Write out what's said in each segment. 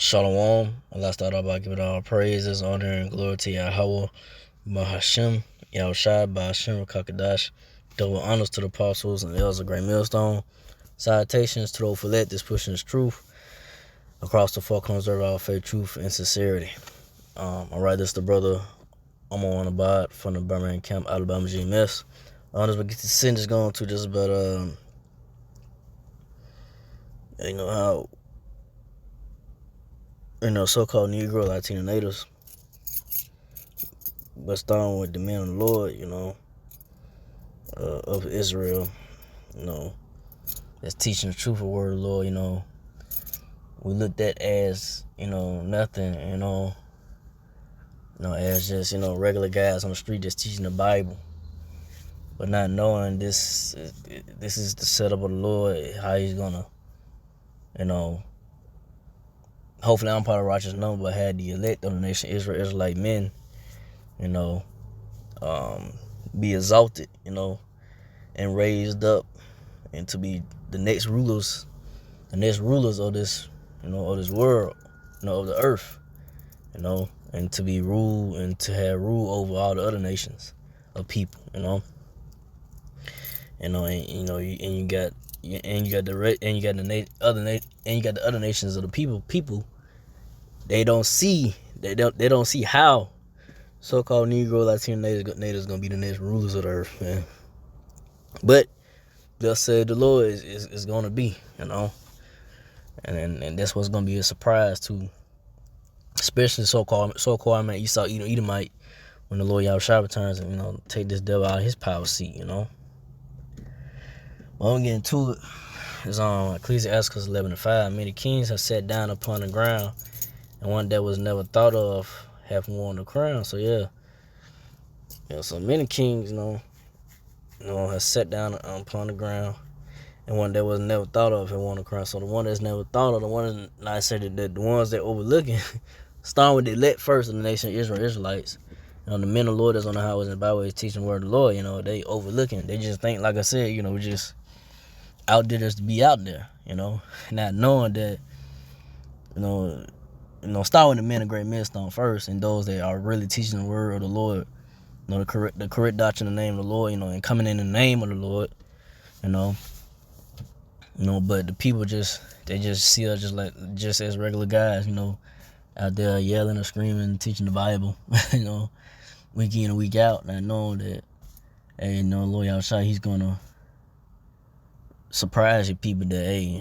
Shalom. Allah start off by giving all praises, honor, and glory to Yahweh, Bahashem, Yahushai, Bahashem, Kakadash. Double honors to the apostles and the elders of Great Millstone. Salutations to those who let this pushing this truth across the four corners of our faith, truth, and sincerity. Alright, this is the brother Omar Abad from the Birmingham Camp, Alabama GMS. This we get the sentence going to just about how so-called Negro, Latino natives, but starting with the men of the Lord, of Israel, that's teaching the truth of the word of the Lord, we looked at as, nothing, as just, regular guys on the street just teaching the Bible, but not knowing this is the setup of the Lord, how he's gonna, hopefully I'm part of righteous number, but had the elect of the nation Israel, Israelite men, be exalted, and raised up, and to be the next rulers of this, of this world, of the earth, and to be ruled and to have rule over all the other nations of people, and you got the other nations of the people. They don't see how so-called Negro, Latino natives gonna be the next rulers of the earth, man. But thus said the Lord is gonna be, and that's what's gonna be a surprise to, especially so-called Esau, Edomite, when the Lord Yahushua returns and take this devil out of his power seat, Well, I'm getting to it. It's on Ecclesiastes 11:5. Many kings have sat down upon the ground, and one that was never thought of have worn the crown. So so many kings, have sat down upon the ground, and one that was never thought of have worn the crown. So the one that's never thought of, the one that I said that the ones that overlooking, starting with the elect first of the nation of Israel, Israelites. The men of the Lord that's on the highways and byways teaching the word of the Lord, they overlooking. They just think, like I said, we just out there just to be out there, not knowing that, start with the men of Great Millstone first, and those that are really teaching the word of the Lord, the correct doctrine in the name of the Lord, and coming in the name of the Lord, but the people they just see us just as regular guys, out there yelling or screaming, teaching the Bible, week in and week out, not knowing that, hey, Lord Yahushua, he's gonna surprise your people that, hey,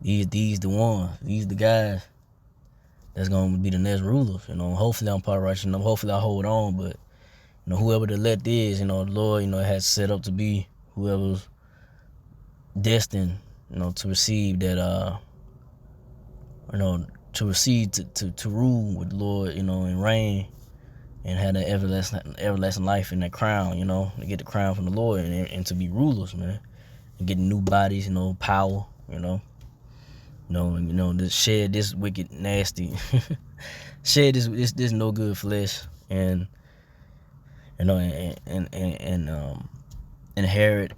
these the ones, these the guys that's gonna be the next rulers. Hopefully I'm part of righteous number. Hopefully I hold on, but whoever the elect is, the Lord, has set up to be whoever's destined, to receive that, to receive to rule with the Lord, and reign and have that everlasting life in that crown, to get the crown from the Lord and to be rulers, man, and get new bodies, power, to shed this wicked, nasty, shed this no good flesh, and inherit,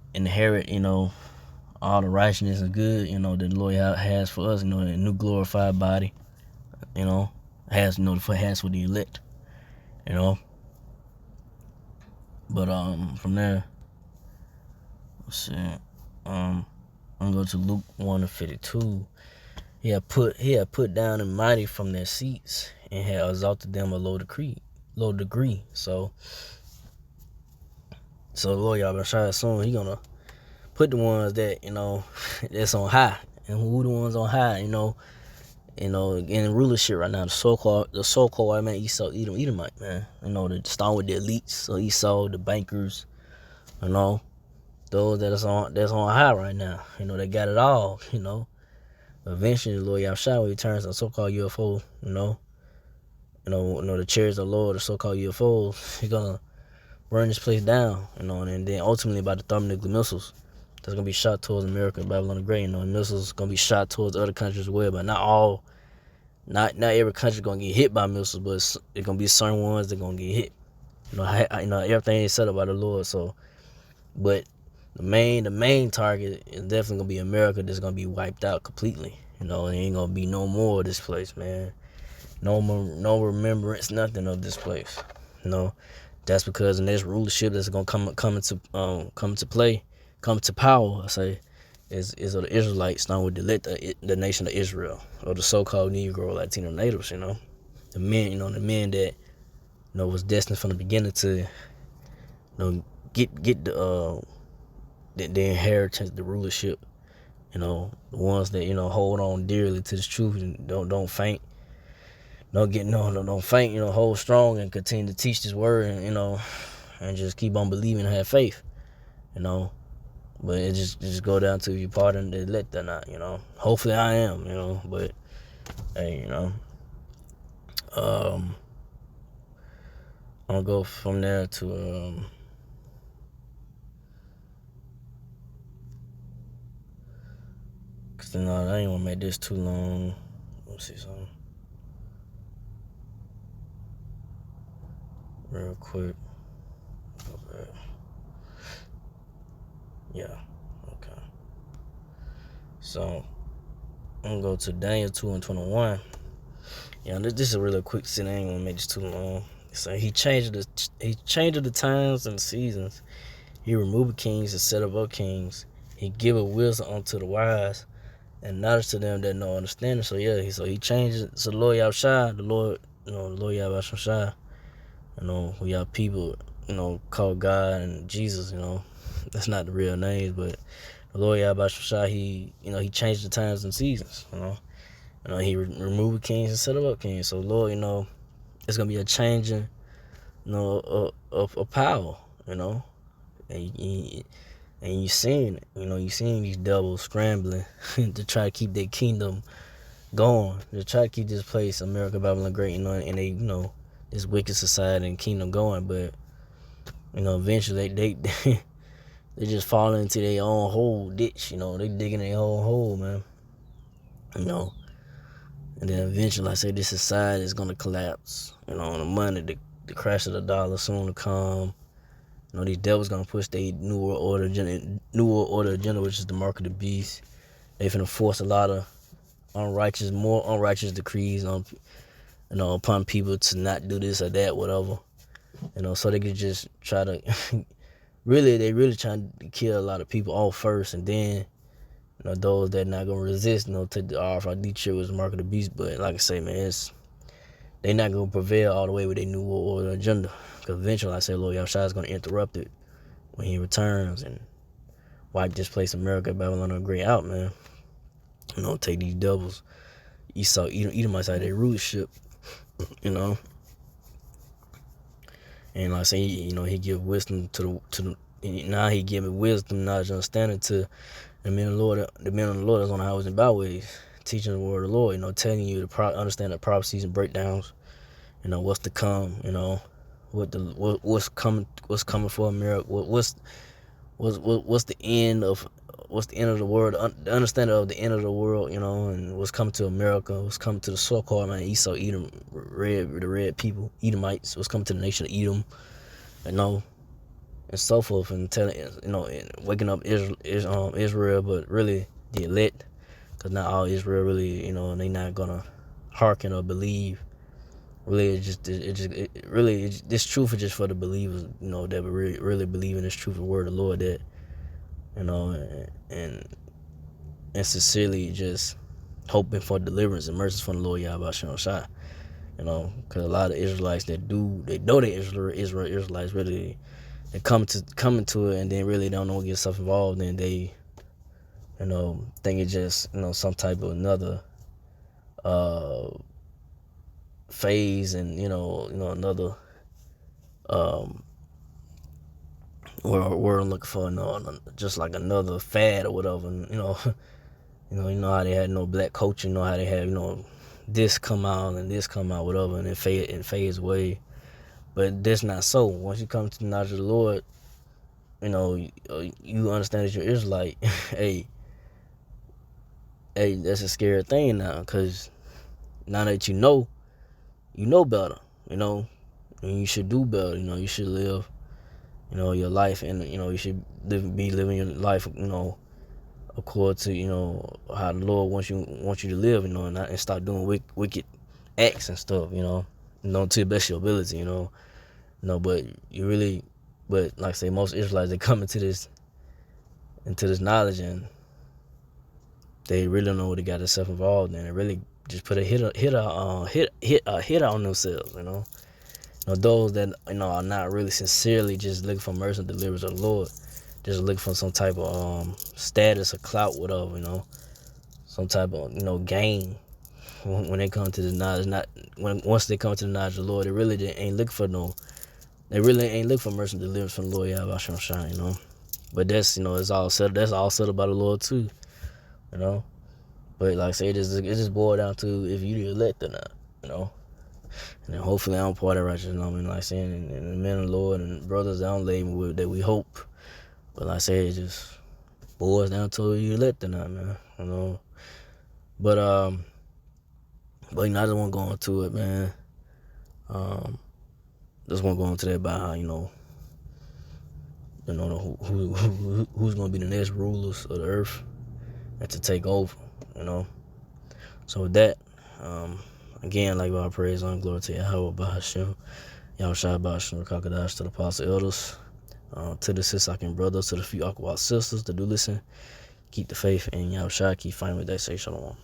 all the righteousness and good, that the Lord has for us, a new glorified body, has for the elect, But from there, let's see. I'm gonna go to Luke 1:52. He had put down the mighty from their seats and had exalted them a low degree. So the Lord Yahushua soon he gonna put the ones that that's on high, and who the ones on high, in rulership right now, the so-called white man Esau, Edomite, man, the start with the elites, so Esau, the bankers, those that's on high right now, they got it all, Eventually, the Lord Yahushua returns a so-called UFO, the chariots of the Lord, the so-called UFOs. He's gonna burn this place down, and then ultimately by the thermonuclear missiles that's gonna be shot towards America, Babylon the Great. And missiles gonna be shot towards other countries as well, but not every country gonna get hit by missiles, but it's gonna be certain ones that gonna get hit. Everything is set up by the Lord. So, but the main target is definitely gonna be America. That's gonna be wiped out completely. You know, it ain't gonna be no more of this place, man. No more, no remembrance, nothing of this place. You know, that's because the next rulership that's gonna come into play, come to power. I say, is of the Israelites, not with the nation of Israel, or the so-called Negro Latino natives. You know, the men. You know, the men that was destined from the beginning to get the inheritance, the rulership. You know, the ones that hold on dearly to this truth and don't faint. Don't faint. Hold strong and continue to teach this word, and just keep on believing and have faith. But it just go down to if you pardon the elect or not. Hopefully I am. But hey, I'm gonna go from there to cause I ain't wanna make this too long. Let's see something real quick. Okay. Yeah. Okay. So I'm gonna go to Daniel 2:21. Yeah, this is a really quick scene. I ain't gonna make this too long. So he changed the times and the seasons. He removed kings and set up kings. He giveth wisdom unto the wise and knowledge to them that know understanding. So yeah, he changed it. So the Lord Yahushua, the Lord Yahushua, who y'all people, call God and Jesus, that's not the real names, but the Lord Yahushua, he changed the times and seasons, he removed kings and set up kings. So Lord, it's gonna be a changing, of power, and you seeing it, you seeing these devils scrambling to try to keep their kingdom going, to try to keep this place, America, Babylon Great, and they, this wicked society and kingdom going, but eventually they they just fall into their own hole ditch, they digging their own hole, man, and then eventually, I say, this society is gonna collapse. The money, the crash of the dollar soon to come. These devils gonna push their New World Order agenda, which is the mark of the beast. They finna force a lot of more unrighteous decrees on, upon people to not do this or that, whatever. So they could just try to, they really trying to kill a lot of people off first, and then, those that not gonna resist, take the RFID chip was the mark of the beast. But like I say, man, they not gonna prevail all the way with their New World Order agenda. Because eventually, I say, Lord Yahushua is gonna interrupt it when he returns and wipe this place, America, Babylon the Great, out, man. Take these devils, Esau, Edomites out of their rulership, And like I say, he give wisdom to the now he giving wisdom, knowledge, understanding to the men of the Lord. The men of the Lord is on the highways and byways, teaching the word of the Lord. Telling you to understand the prophecies and breakdowns. What's to come. What's coming for America. What's the end of the world. The understanding of the end of the world. And what's coming to America. What's coming to the so-called man Esau, Edom, the red people, Edomites. What's coming to the nation of Edom. And so forth, and telling, and waking up Israel, but really the elect, because not all Israel really, they not gonna hearken or believe. Really, this truth is just for the believers, that really believe in this truth, the word of the Lord, that, and sincerely just hoping for deliverance and mercy from the Lord Yahweh Shai. Because a lot of Israelites they know they Israelites really. They come into it and then really don't know what get stuff involved, and they, think it's just, some type of another phase, and another word I'm looking for, just like another fad or whatever. And, how they had black culture, how they had this come out and this come out, whatever, and it fades away. But that's not so. Once you come to the knowledge of the Lord, you understand that you're Israelite. hey, that's a scary thing now, because now that you know better, and you should do better. You should live, your life, and you should be living your life, according to, you know, how the Lord wants you to live, you know, and stop doing wicked acts and stuff, you know, to the best of your ability, you know. But you really, but like I say, most Israelites, they come into this knowledge, and they really don't know what they got themselves involved in. They really just put a hit on themselves, you know. Those that, you know, are not really sincerely just looking for mercy and deliverance of the Lord, just looking for some type of status or clout, whatever, you know, some type of, you know, gain. When they come to the knowledge, once they come to the knowledge of the Lord, they really ain't looking for mercy and deliverance from the Lord, Yahweh Shai, you know. But that's, you know, that's all settled by the Lord too, you know. But like I say, it just boiled down to if you the elect or not, you know. And then hopefully I'm part of righteousness, you know what I mean? Like I saying, and the men of the Lord and brothers that I'm laboring with, that we hope. But like I say, it just boils down to you elect or not, man, you know. But you know, I just want to go into it, man. Just want to go into that about how, you know, who's gonna be the next rulers of the earth and to take over, you know. So with that, again, like our praise and glory to Yahweh Bahashim, Yahweh Shai Bahashim, Kakadash, to the apostle elders, to the Sisakin brothers, to the few Aquat sisters that do listen, keep the faith, and Yahweh Shai keep fighting with that, say shalom.